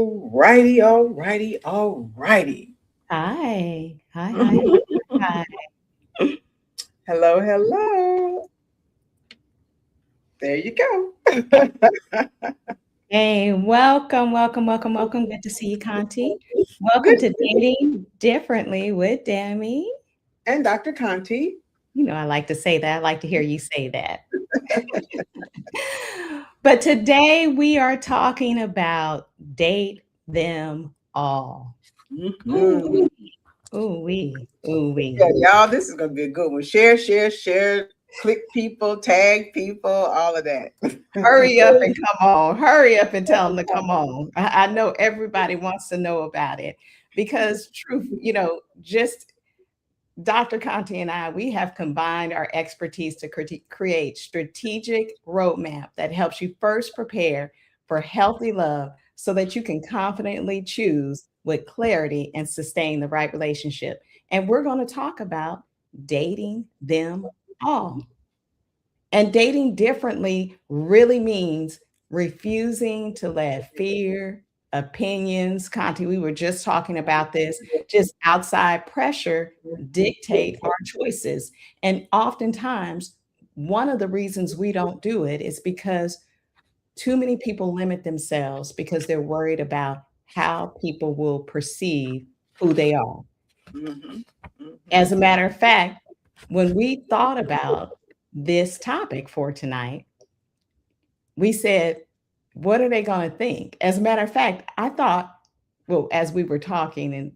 All righty. Hi. Hi, hi, hi. Hello, hello. There you go. Hey, welcome, welcome, welcome, welcome. Good to see you, Conti. Welcome Good. to Dating Differently with Dami. And Dr. Conti. You know, I like to say that. I like to hear you say that. But today we are talking about date them all. Ooh, Mhm. ooh, wee, ooh, Yeah, wee. y'all, this is going to be a good one. Share, share, share. Click people, tag people, all of that. Hurry up and come on. Hurry up and tell them to come on. I know everybody wants to know about it because truth, just Dr. Conti and I, we have combined our expertise to create strategic roadmap that helps you first prepare for healthy love so that you can confidently choose with clarity and sustain the right relationship. And we're going to talk about dating them all. And dating differently really means refusing to let fear, opinions, Conti, we were just talking about this, just outside pressure dictate our choices. And oftentimes, one of the reasons we don't do it is because too many people limit themselves because they're worried about how people will perceive who they are. Mhm, As a mhm. matter of fact, when we thought about this topic for tonight, we said, what are they going to think? As a matter of fact, I thought, well, as we were talking, and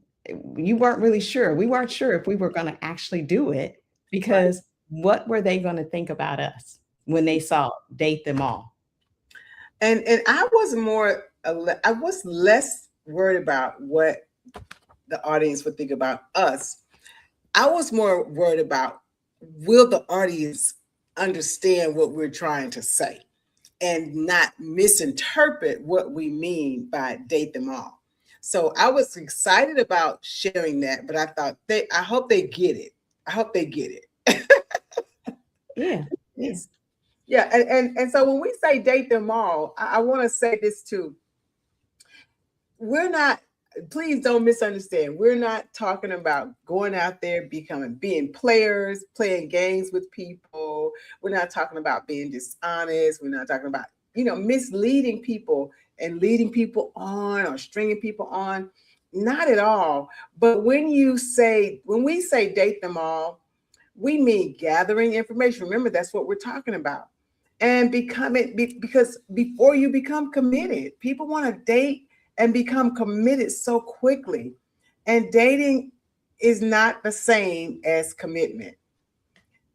you weren't really sure. We weren't sure if we were going to actually do it Right. because what were they going to think about us when they saw date them all? And I was I was less worried about what the audience would think about us. I was more worried about, will the audience understand what we're trying to say and not misinterpret what we mean by date them all. So I was excited about sharing that, but I thought I hope they get it. I hope they get it. Yeah, yeah. Yes. Yeah, and so when we say date them all, I want to say this too. We're not, please don't misunderstand, we're not talking about going out there being players, playing games with people. We're not talking about being dishonest. We're not talking about misleading people and leading people on or stringing people on. Not at all. But when we say date them all, we mean gathering information. Remember, that's what we're talking about. And because before you become committed, people want to date and become committed so quickly. And dating is not the same as commitment.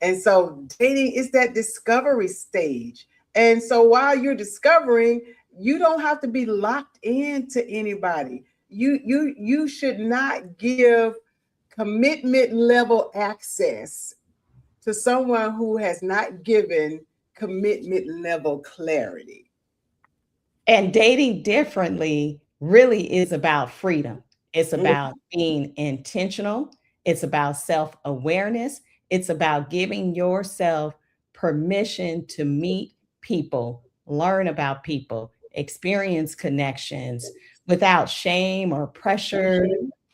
And so dating is that discovery stage. And so while you're discovering, you don't have to be locked into anybody. You should not give commitment level access to someone who has not given commitment level clarity. And dating differently really is about freedom. It's about being intentional. It's about self awareness. It's about giving yourself permission to meet people, learn about people, experience connections without shame or pressure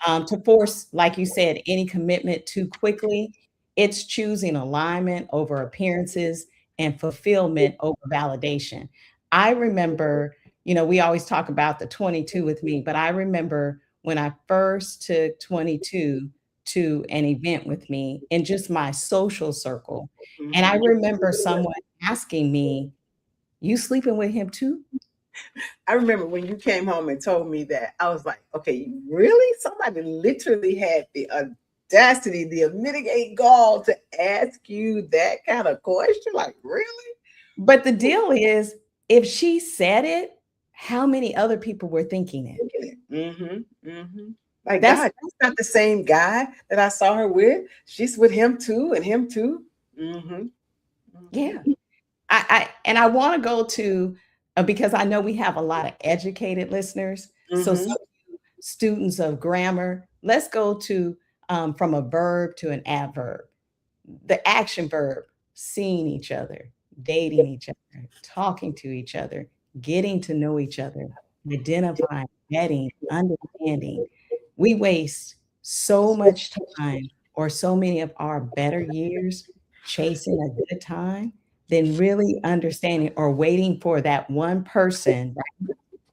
to force, like you said, any commitment too quickly. It's choosing alignment over appearances and fulfillment over validation. I remember, we always talk about the 22 with me, but I remember when I first took 22 to an event with me in just my social circle. And I remember someone asking me, you sleeping with him too? I remember when you came home and told me that, I was like, okay, really? Somebody literally had the audacity, the mitigate gall to ask you that kind of question? Like, really? But the deal is, if she said it, how many other people were thinking it? Mm-hmm. Mm-hmm. Like, That's God, that's not the same guy that I saw her with. She's with him too, and him too. Mm-hmm. yeah. I want to go to because I know we have a lot of educated listeners. So Mm-hmm. some students of grammar, let's go to from a verb to an adverb. The action verb, seeing each other, dating each other, talking to each other, getting to know each other, identifying vetting, understanding. We waste so much time or so many of our better years chasing a good time than really understanding or waiting for that one person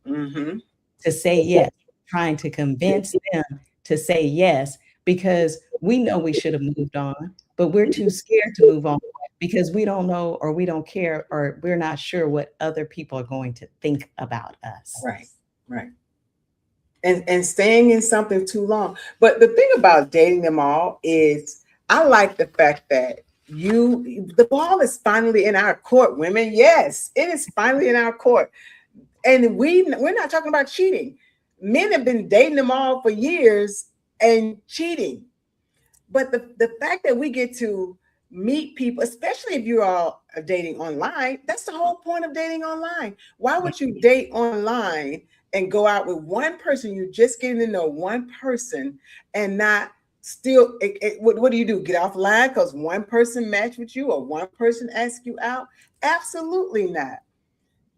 Mm-hmm. to say yes, trying to convince them to say yes, because we know we should have moved on, but we're too scared to move on because we don't know or we don't care or we're not sure what other people are going to think about us. Right. Right. And staying in something too long. But the thing about dating them all is I like the fact that the ball is finally in our court, women. Yes, it is finally in our court. And we're not talking about cheating. Men have been dating them all for years and cheating. But the fact that we get to meet people, especially if you're all dating online, that's the whole point of dating online. Why would you date online and go out with one person? You're just getting to know one person and not still, what do you do? Get offline because one person matched with you or one person asked you out? Absolutely not.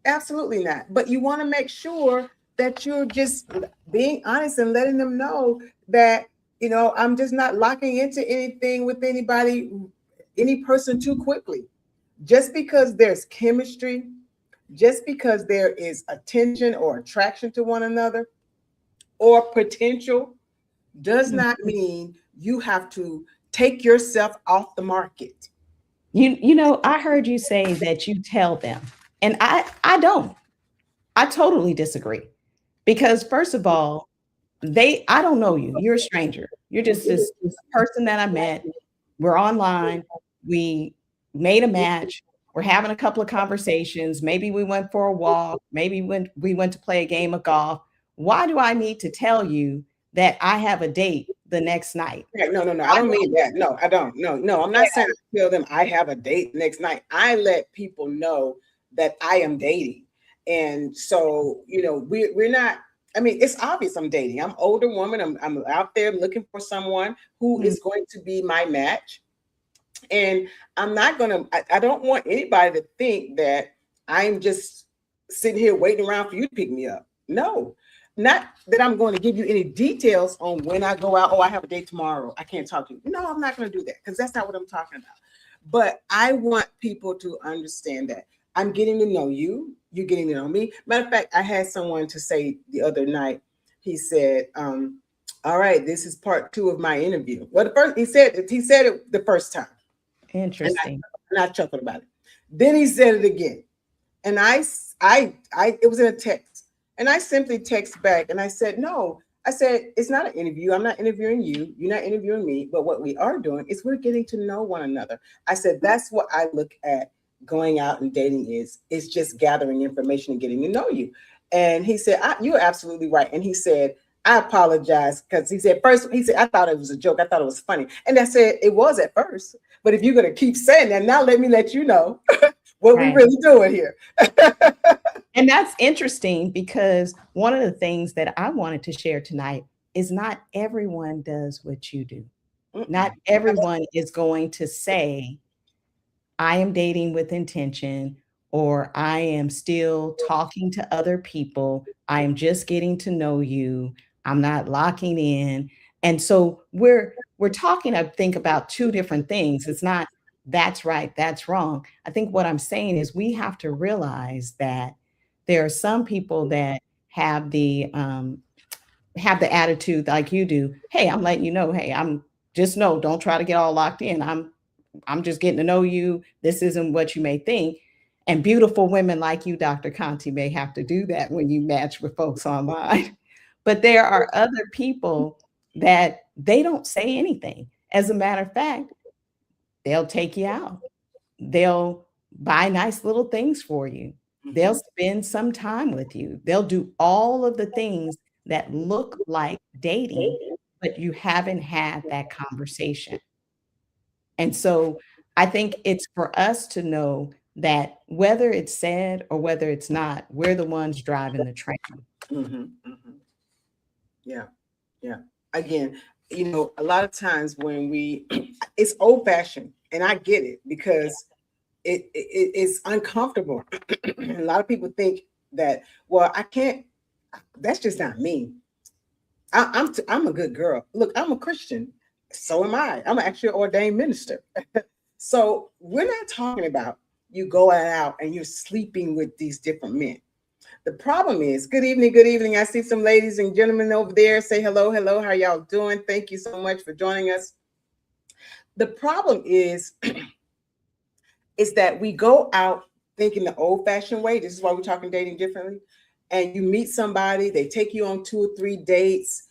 Absolutely not. But you want to make sure that you're just being honest and letting them know that, I'm just not locking into anything with anybody, any person too quickly. Just because there's chemistry, just because there is attention or attraction to one another or potential does not mean you have to take yourself off the market. I heard you say that you tell them, and I don't. I totally disagree. Because first of all, I don't know you. You're a stranger. You're just this person that I met. We're online. We made a match. We're having a couple of conversations. Maybe we went for a walk. Maybe we went to play a game of golf. Why do I need to tell you that I have a date the next night? Yeah, no. I don't mean that. No, I don't. No. I'm not saying I tell them I have a date next night. I let people know that I am dating. And so, we're not, I mean, it's obvious I'm dating. I'm an older woman. I'm out there looking for someone who is going to be my match. And I'm not I don't want anybody to think that I'm just sitting here waiting around for you to pick me up. No, not that I'm going to give you any details on when I go out. Oh, I have a date tomorrow. I can't talk to you. No, I'm not going to do that because that's not what I'm talking about. But I want people to understand that I'm getting to know you. You're getting to know me. Matter of fact, I had someone to say the other night, he said, all right, this is part 2 of my interview. Well, he said it the first time. Interesting. And I chuckled about it. Then he said it again. And it was in a text. And I simply text back and I said, no, I said, it's not an interview. I'm not interviewing you. You're not interviewing me. But what we are doing is we're getting to know one another. I said, that's what I look at going out and dating is. It's just gathering information and getting to know you. And he said, you're absolutely right. And he said, I apologize because he said, I thought it was a joke. I thought it was funny. And I said, it was at first. But if you're going to keep saying that, now let me let you know what we're really doing here. And that's interesting because one of the things that I wanted to share tonight is not everyone does what you do. Not everyone is going to say, I am dating with intention, or I am still talking to other people. I am just getting to know you. I'm not locking in. And so we're talking, I think, about two different things. It's not that's right, that's wrong. I think what I'm saying is we have to realize that there are some people that have the attitude like you do. Hey, I'm letting you know. Hey, don't try to get all locked in. I'm just getting to know you. This isn't what you may think. And beautiful women like you, Dr. Conti, may have to do that when you match with folks online. But there are other people that they don't say anything. As a matter of fact, they'll take you out. They'll buy nice little things for you. They'll spend some time with you. They'll do all of the things that look like dating, but you haven't had that conversation. And so I think it's for us to know that whether it's said or whether it's not, we're the ones driving the train. Yeah. Again, a lot of times when it's old fashioned, and I get it because it's uncomfortable. A lot of people think that, well, I can't That's just not me. I'm a good girl. Look, I'm a Christian. So am I. I'm actually an ordained minister. So we're not talking about you going out and you're sleeping with these different men. The problem is, good evening, good evening. I see some ladies and gentlemen over there. Say hello, hello. How y'all doing? Thank you so much for joining us. The problem is that we go out thinking the old-fashioned way. This is why we're talking dating differently. And you meet somebody, they take you on 2 or 3 dates.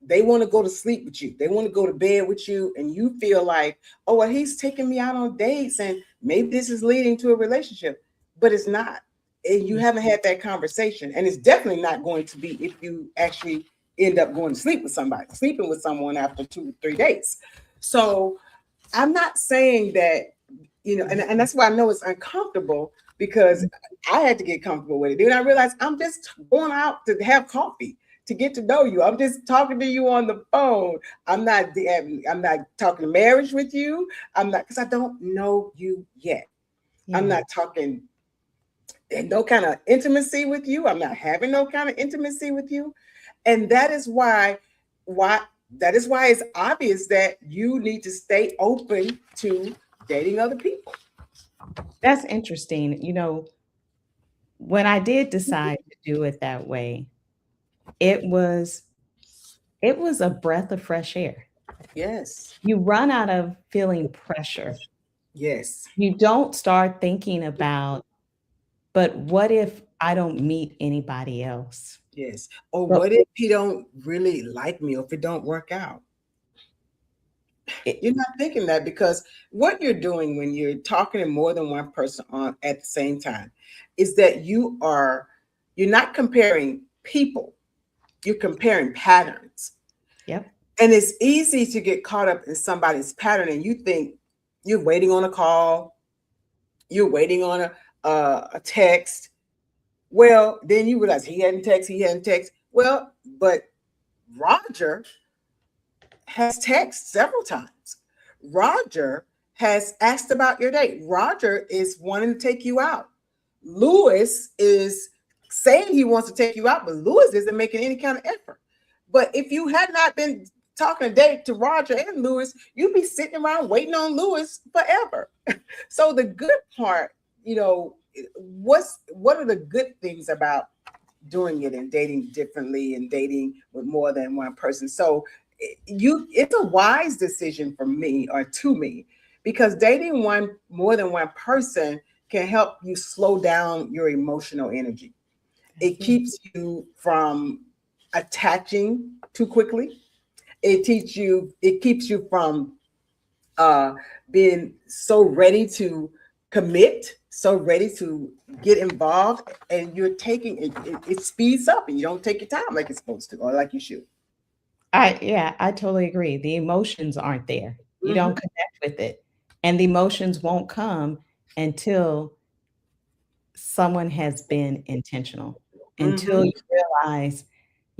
They want to go to sleep with you. They want to go to bed with you. And you feel like, oh, well, he's taking me out on dates and maybe this is leading to a relationship, but it's not. And you haven't had that conversation. And it's definitely not going to be if you actually end up going to sleep with somebody, sleeping with someone after 2 or 3 dates. So I'm not saying that, and that's why I know it's uncomfortable, because I had to get comfortable with it. Then I realized I'm just going out to have coffee, to get to know you. I'm just talking to you on the phone. I'm not talking marriage with you. I'm not, because I don't know you yet. Yeah. I'm not talking no kind of intimacy with you. I'm not having no kind of intimacy with you. And that is why it's obvious that you need to stay open to dating other people. That's interesting. When I did decide to do it that way, it was a breath of fresh air. Yes. You run out of feeling pressure. Yes. You don't start thinking about, but what if I don't meet anybody else? Yes. Or what if he don't really like me, or if it don't work out? You're not thinking that, because what you're doing when you're talking to more than one person on at the same time is that you're not comparing people, you're comparing patterns. Yep. And it's easy to get caught up in somebody's pattern, and you think you're waiting on a call, you're waiting on a text. Well, then you realize he hadn't text. Well, but Roger has texted several times. Roger has asked about your date. Roger is wanting to take you out. Lewis is saying he wants to take you out, but Lewis isn't making any kind of effort. But if you had not been talking a date to Roger and Lewis, you'd be sitting around waiting on Lewis forever. So the good part, what are the good things about doing it and dating differently and dating with more than one person? So it's a wise decision for me, or to me, because dating more than one person can help you slow down your emotional energy. It keeps you from attaching too quickly. It keeps you from being so ready to commit, so ready to get involved, and you're taking it speeds up, and you don't take your time like it's supposed to, or like you should. I totally agree. The emotions aren't there. You don't connect with it. And the emotions won't come until someone has been intentional, until you realize,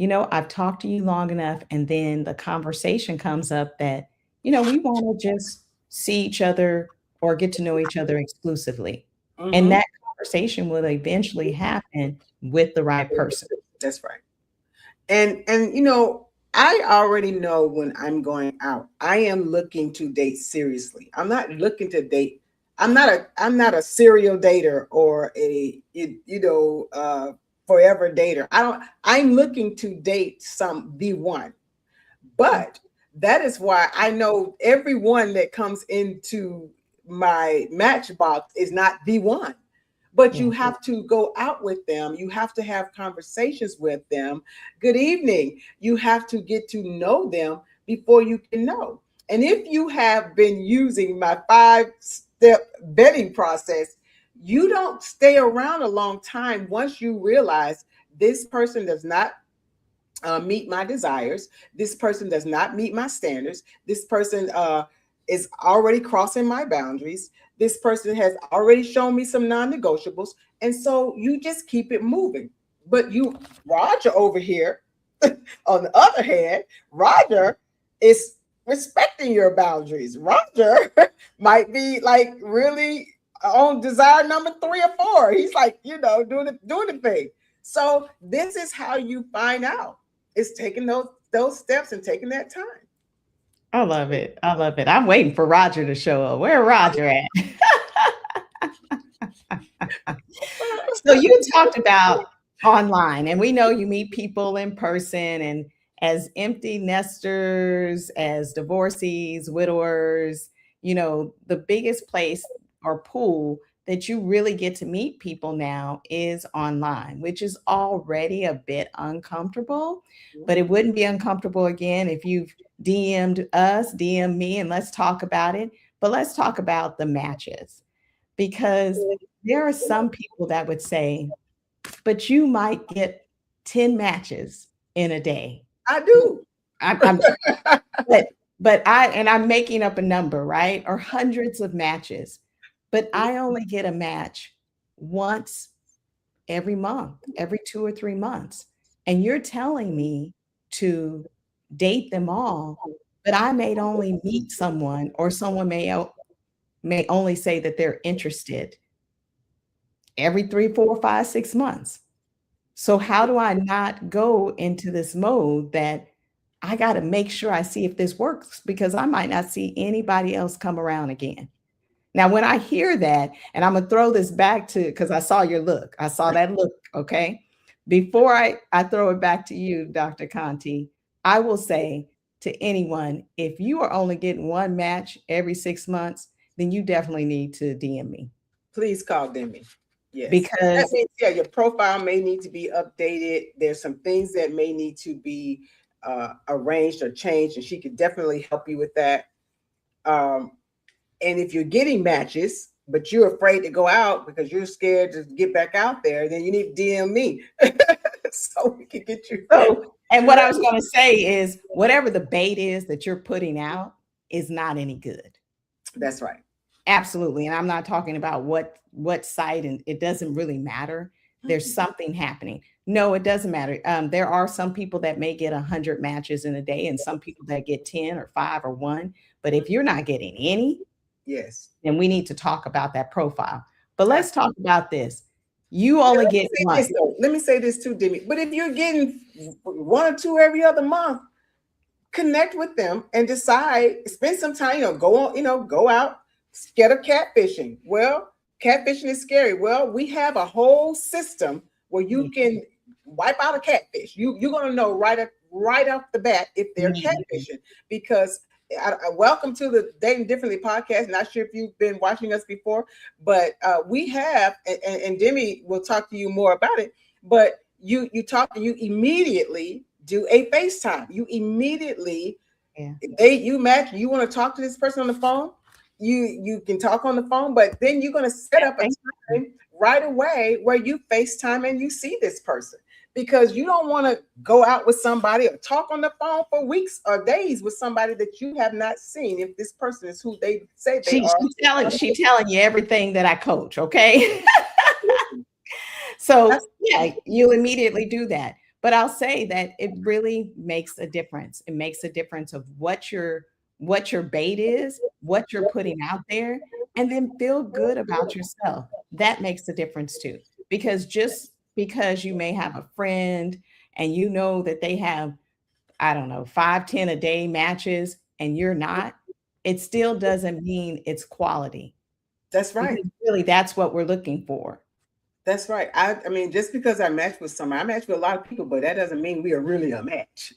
I've talked to you long enough, and then the conversation comes up that, we want to just see each other or get to know each other exclusively. And that conversation will eventually happen with the right person. That's right. And I already know when I'm going out, I am looking to date seriously. I'm not looking to date. I'm not a serial dater or a forever dater. I'm looking to date the one. But that is why I know everyone that comes into my matchbox is not the one. But you have to go out with them. You have to have conversations with them. Good evening. You have to get to know them before you can know. And if you have been using my 5-step vetting process, you don't stay around a long time once you realize this person does not meet my desires. This person does not meet my standards. This person is already crossing my boundaries. This person has already shown me some non-negotiables. And so you just keep it moving. But Roger over here, on the other hand, Roger is respecting your boundaries. Roger might be like really on desire number 3 or 4. He's like, doing the thing. So this is how you find out. It's taking those steps and taking that time. I love it. I love it. I'm waiting for Roger to show up. Where Roger at? So you talked about online, and we know you meet people in person, and as empty nesters, as divorcees, widowers, the biggest place or pool that you really get to meet people now is online, which is already a bit uncomfortable, but it wouldn't be uncomfortable again if you've DM'd us, DM me, and let's talk about it. But let's talk about the matches, because there are some people that would say, but you might get 10 matches in a day. I do. I'm but I'm making up a number, right? Or hundreds of matches, but I only get a match once every month, every 2 or 3 months. And you're telling me to date them all, but I may only meet someone, or someone may only say that they're interested every 3, 4, 5, 6 months. So how do I not go into this mode that I got to make sure I see if this works, because I might not see anybody else come around again. Now, when I hear that, and I'm going to throw this back to, because I saw your look, I saw that look. Okay. Before I throw it back to you, Dr. Conti, I will say to anyone, if you are only getting one match every 6 months, then you definitely need to DM me. Please call Demi. Yes. Because that means, yeah, your profile may need to be updated. There's some things that may need to be arranged or changed, and she could definitely help you with that. And if you're getting matches, but you're afraid to go out because you're scared to get back out there, then you need to DM me so we can get you. And what I was going to say is, whatever the bait is that you're putting out is not any good. That's right. Absolutely. And I'm not talking about what site, and it doesn't really matter. There's something happening. No, it doesn't matter. There are some people that may get 100 matches in a day, and some people that get 10 or 5 or 1. But if you're not getting any, yes, then we need to talk about that profile. But let's talk about this. You only get one. Let me say this too, Demi. But if you're getting 1 or 2 every other month, connect with them and decide, spend some time, go out, get a catfishing. Well, catfishing is scary. Well, we have a whole system where you can wipe out a catfish. You're going to know right off the bat if they're catfishing, because welcome to the Dating Differently podcast. Not sure if you've been watching us before, but we have, and Demi will talk to you more about it, but you immediately do a FaceTime. You immediately, you match, you want to talk to this person on the phone, you can talk on the phone, but then you're going to set up a time right away where you FaceTime and you see this person, because you don't want to go out with somebody or talk on the phone for weeks or days with somebody that you have not seen if this person is who they say they are. She's telling you everything that I coach, okay? So yeah, you immediately do that. But I'll say that it really makes a difference. It makes a difference of what your bait is, what you're putting out there, and then feel good about yourself. That makes a difference too. Because just because you may have a friend and you know that they have, I don't know, 5, 10 a day matches and you're not, it still doesn't mean it's quality. That's right. Because really, that's what we're looking for. That's right. I mean, just because I match with someone, I match with a lot of people, but that doesn't mean we are really a match.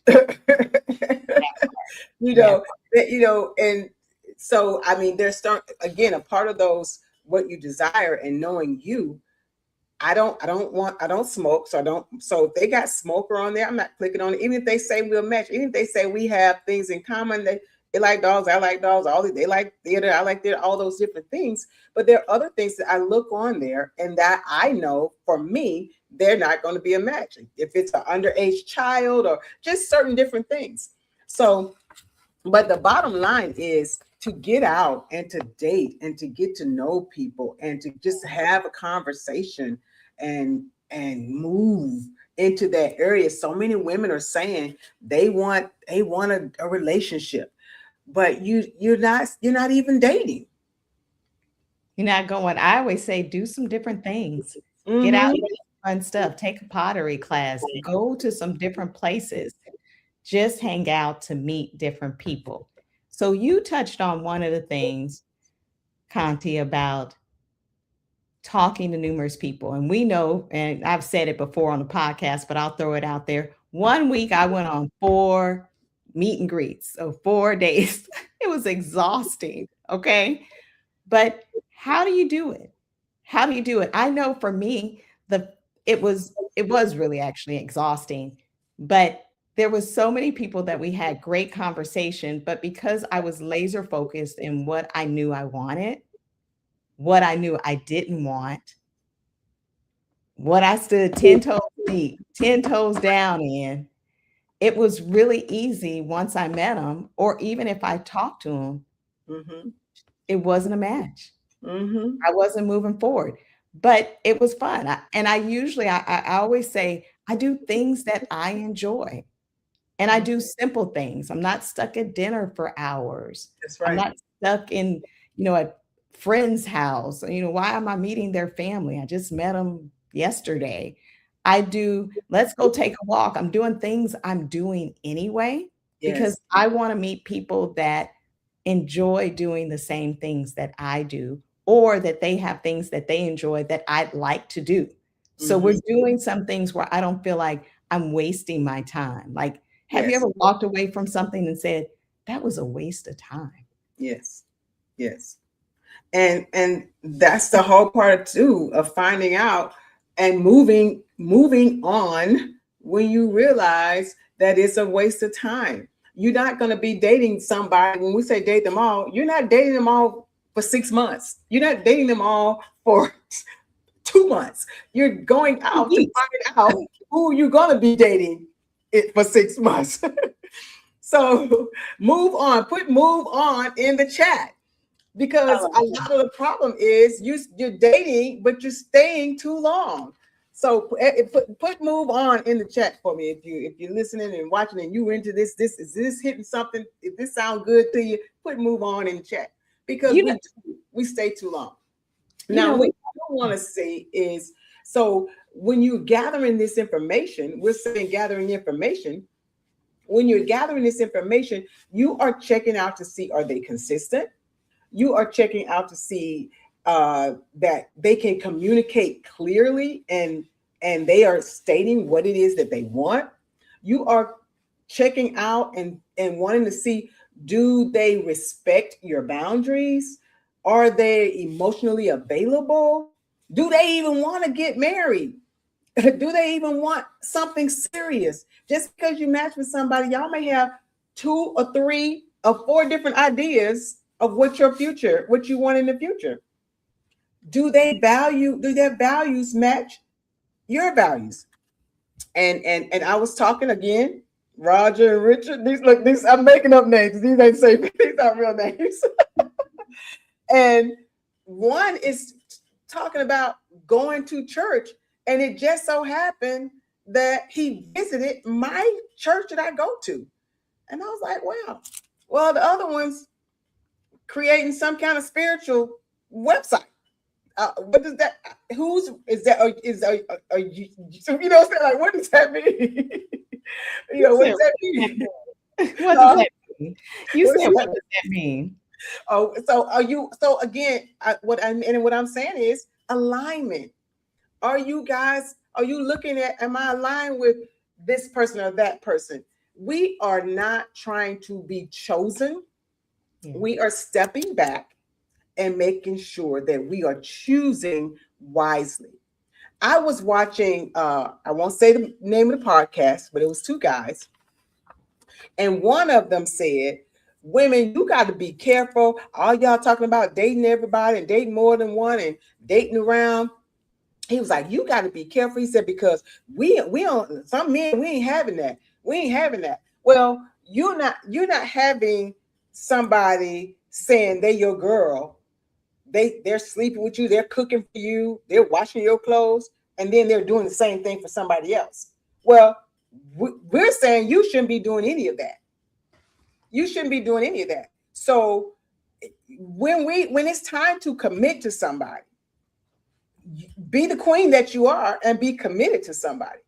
And so, I mean, there's again, a part of those, what you desire and knowing you. I don't smoke. So if they got smoker on there, I'm not clicking on it. Even if they say we'll match, even if they say we have things in common, they like dogs, I like dogs, they like theater, I like theater, all those different things. But there are other things that I look on there and that I know for me, they're not going to be a match. If it's an underage child or just certain different things. So, but the bottom line is to get out and to date and to get to know people and to just have a conversation and move into that area. So many women are saying they want a relationship, but you're not even dating. You're not going. I always say do some different things. Get out, fun stuff. Take a pottery class, go to some different places, just hang out to meet different people. So you touched on one of the things, Conti, about talking to numerous people. And we know, and I've said it before on the podcast, but I'll throw it out there. One week I went on 4 meet and greets, so 4 days. It was exhausting. Okay. But how do you do it? How do you do it? I know for me, it was really actually exhausting, but there was so many people that we had great conversation, but because I was laser focused in what I knew I wanted, what I knew I didn't want, what I stood 10 toes deep, 10 toes down in, it was really easy once I met them, or even if I talked to them, Mm-hmm. it wasn't a match. Mm-hmm. I wasn't moving forward, but it was fun. I always say I do things that I enjoy, and I do simple things. I'm not stuck at dinner for hours. That's I'm right. not stuck in, a friend's house. Why am I meeting their family? I just met them yesterday. Let's go take a walk. I'm doing things I'm doing anyway because Yes. I want to meet people that enjoy doing the same things that I do, or that they have things that they enjoy that I'd like to do. So Mm-hmm. we're doing some things where I don't feel like I'm wasting my time. Like, have you Yes. ever walked away from something and said, that was a waste of time? Yes. Yes. And that's the whole part too of finding out and moving on when you realize that it's a waste of time. You're not going to be dating somebody. When we say date them all, you're not dating them all for 6 months. You're not dating them all for 2 months. You're going out to find out who you're going to be dating it for 6 months. So move on. Put move on in the chat, because a lot of the problem is you're dating, but you're staying too long. So put move on in the chat for me if you're listening and watching and you into this. Is this hitting something? If this sound good to you, put move on in the chat, because we stay too long. Now, what I want to say is, so when you're gathering this information, we're saying gathering information. When you're gathering this information, you are checking out to see, are they consistent? You are checking out to see that they can communicate clearly, and they are stating what it is that they want. You are checking out and wanting to see, do they respect your boundaries? Are they emotionally available? Do they even want to get married? Do they even want something serious? Just because you match with somebody, y'all may have 2 or 3 or 4 different ideas of what you want in the future. Do their values match your values? And I was talking again, Roger and Richard. These I'm making up names. These ain't safe. These aren't real names. And one is talking about going to church, and it just so happened that he visited my church that I go to, and I was like, wow. Well, the other one's creating some kind of spiritual website. What does that? Who's is that? Are you? Like, what does that mean? What does that mean? What does that mean? You said, what does that mean? Oh, so are you? So again, what I'm saying is alignment. Are you looking at? Am I aligned with this person or that person? We are not trying to be chosen. Yeah. We are stepping back and making sure that we are choosing wisely. I was watching, I won't say the name of the podcast, but it was 2 guys. And one of them said, women, you got to be careful. All y'all talking about dating everybody and dating more than one and dating around. He was like, you got to be careful. He said, because we don't, some men, we ain't having that. We ain't having that. Well, you're not having somebody saying they your girl. They're sleeping with you, they're cooking for you, they're washing your clothes, and then they're doing the same thing for somebody else. Well, we're saying you shouldn't be doing any of that. You shouldn't be doing any of that. So when it's time to commit to somebody, be the queen that you are and be committed to somebody.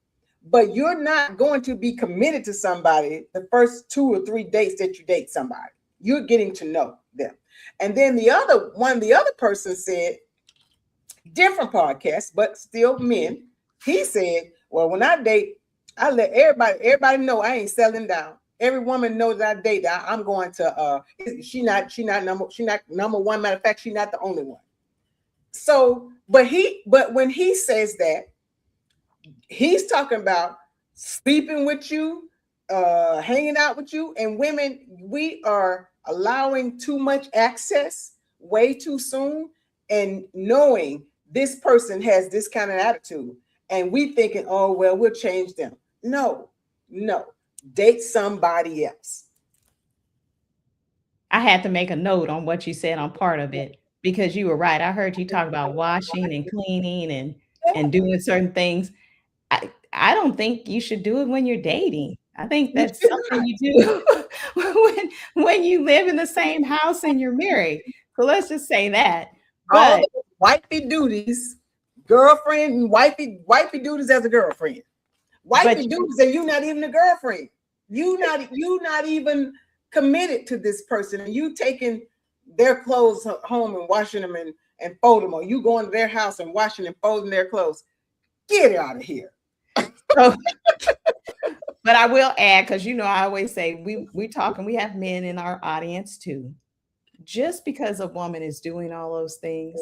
But you're not going to be committed to somebody the first 2 or 3 dates that you date somebody. You're getting to know them. And then the other person said, different podcast, but still men. He said, well, when I date, I let everybody know I ain't settling down. Every woman knows that I date. I'm going to she not number one. Matter of fact, she's not the only one. So, but when he says that, he's talking about sleeping with you, hanging out with you, and women, we are allowing too much access way too soon, and knowing this person has this kind of attitude, and we thinking, oh well, we'll change them. No, date somebody else. I had to make a note on what you said on part of it, because you were right. I heard you talk about washing and cleaning and doing certain things. I don't think you should do it when you're dating. I think that's something you do when you live in the same house and you're married. So let's just say that. But all wifey duties, girlfriend and wifey duties as a girlfriend. Wifey duties, and you're not even a girlfriend. You not even committed to this person, and you taking their clothes home and washing them and fold them, or you going to their house and washing and folding their clothes. Get out of here. So, but I will add, because I always say we talk, and we have men in our audience too. Just because a woman is doing all those things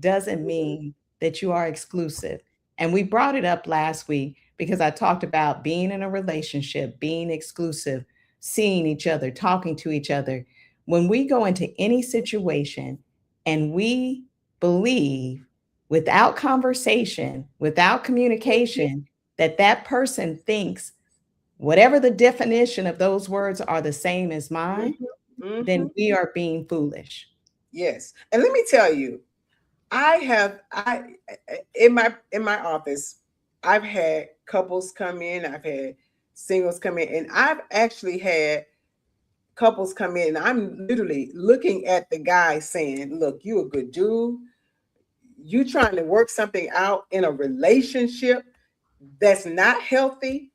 doesn't mean that you are exclusive. And we brought it up last week because I talked about being in a relationship, being exclusive, seeing each other, talking to each other. When we go into any situation and we believe without conversation, without communication, that person thinks whatever the definition of those words are the same as mine, then we are being foolish. Yes. And let me tell you, in my office, I've had couples come in, I've had singles come in, and I've actually had couples come in, and I'm literally looking at the guy saying, look, you a good dude. You trying to work something out in a relationship that's not healthy,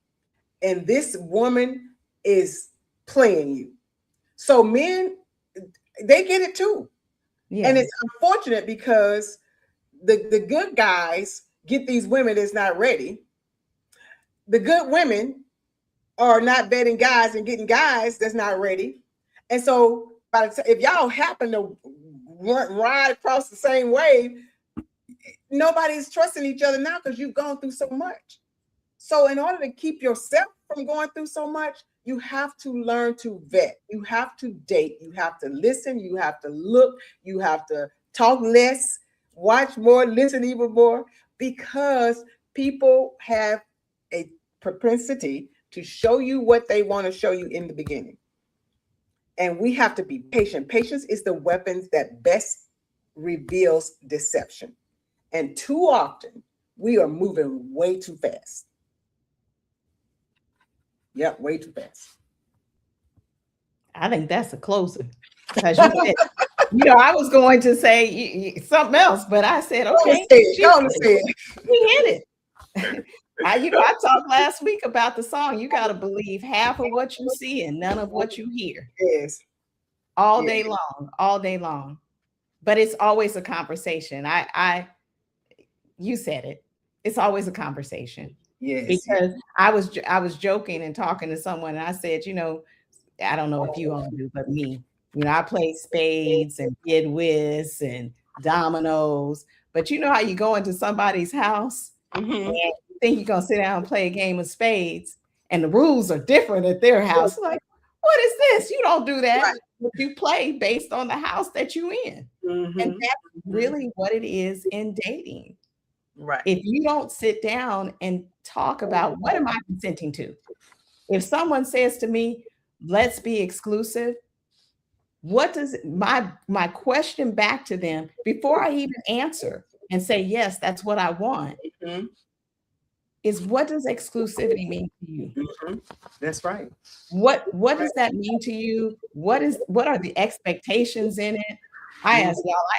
and this woman is playing you. So men, they get it too. Yeah. And it's unfortunate because the good guys get these women that's not ready. The good women are not vetting guys and getting guys that's not ready. And so if y'all happen to ride across the same wave, nobody's trusting each other now because you've gone through so much. So in order to keep yourself from going through so much, you have to learn to vet. You have to date. You have to listen. You have to look. You have to talk less, watch more, listen even more, because people have a propensity to show you what they want to show you in the beginning. And we have to be patient. Patience is the weapon that best reveals deception. And too often, we are moving way too fast. Yep, way too fast. I think that's a closer. Because I was going to say something else, but I said, okay. We hit it. I talked last week about the song. You got to believe half of what you see and none of what you hear. Yes. All day long. But it's always a conversation. You said it. It's always a conversation. Yes. Because I was joking and talking to someone, and I said, I don't know if you all do, but me, I play spades and bid whist and dominoes. But you know how you go into somebody's house and you think you're gonna sit down and play a game of spades, and the rules are different at their house. Like, what is this? You don't do that. Right. You play based on the house that you in. And that's really what it is in dating. Right. If you don't sit down and talk about what am I consenting to? If someone says to me, let's be exclusive, what does my question back to them before I even answer and say, yes, that's what I want, is what does exclusivity mean to you? That's right. What does that mean to you? What are the expectations in it? I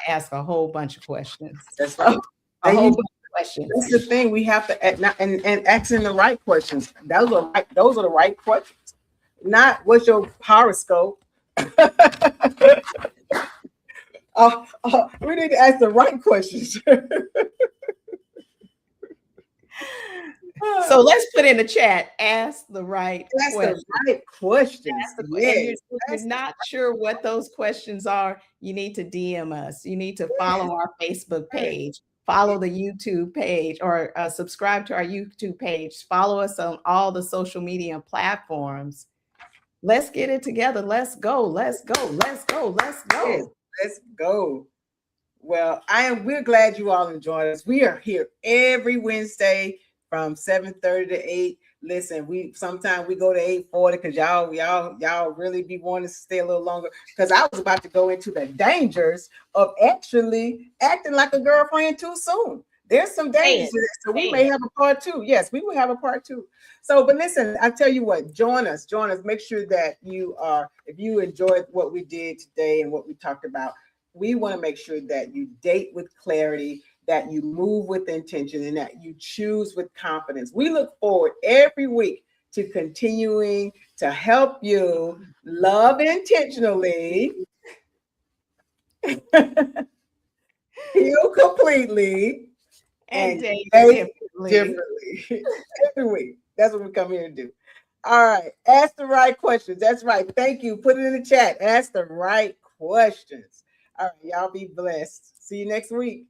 ask a whole bunch of questions. That's right. A And whole you bunch of questions. that's the thing. We have to and asking the right questions. Those are the right questions. Not what's your horoscope. We need to ask the right questions. So let's put in the chat, ask the right That's questions. the right questions. And Yes. if you're not sure what those questions are, you need to DM us. You need to follow our Facebook page, follow the YouTube page, or subscribe to our YouTube page. Follow us on all the social media platforms. Let's get it together. Let's go. Let's go. Let's go. Let's go. Yes, let's go. Well, we're glad you all enjoyed us. We are here every Wednesday from 7:30 to 8. Listen, sometimes we go to 8:40 because y'all really be wanting to stay a little longer. Because I was about to go into the dangers of actually acting like a girlfriend too soon. There's some dangers to that. So we may have a part 2. Yes, we will have a part 2. So, but listen, I tell you what, join us. Make sure that if you enjoyed what we did today and what we talked about, we want to make sure that you date with clarity, that you move with intention, and that you choose with confidence. We look forward every week to continuing to help you love intentionally, heal completely, and date date differently. every week. That's what we come here to do. All right. Ask the right questions. That's right. Thank you. Put it in the chat. Ask the right questions. All right. Y'all be blessed. See you next week.